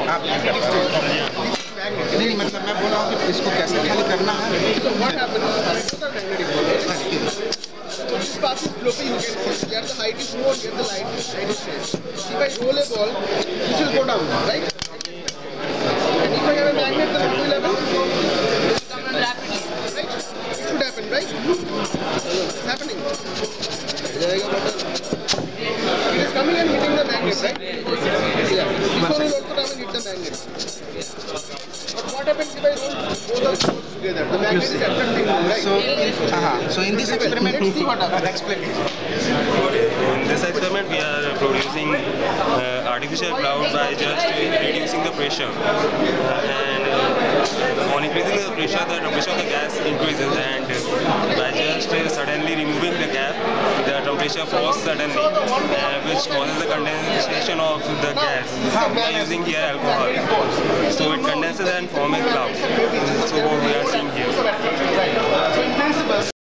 आप नहीं मतलब मैं बोल रहा हूँ कि इसको कैसे खाली करना है. So what happens? This path is sloping, you can see. Here the height is more, here the height is less. If I roll a ball, this will go down, right? And if I have a magnet, then what will happen? Right? It should happen, right? It's happening. It is coming and hitting the magnet, right? Yeah. This one will also come and hit the magnet. But what happens if I roll both of those together? The magnet is attracting, right? So in this experiment, let's see what explain. In this experiment, we are producing artificial cloud by just reducing the pressure, and on increasing the pressure, the temperature of the gas increases, and by just suddenly removing the cap, the temperature falls suddenly, which causes the condensation of the gas. We are using here alcohol, so it condenses and forms a cloud. So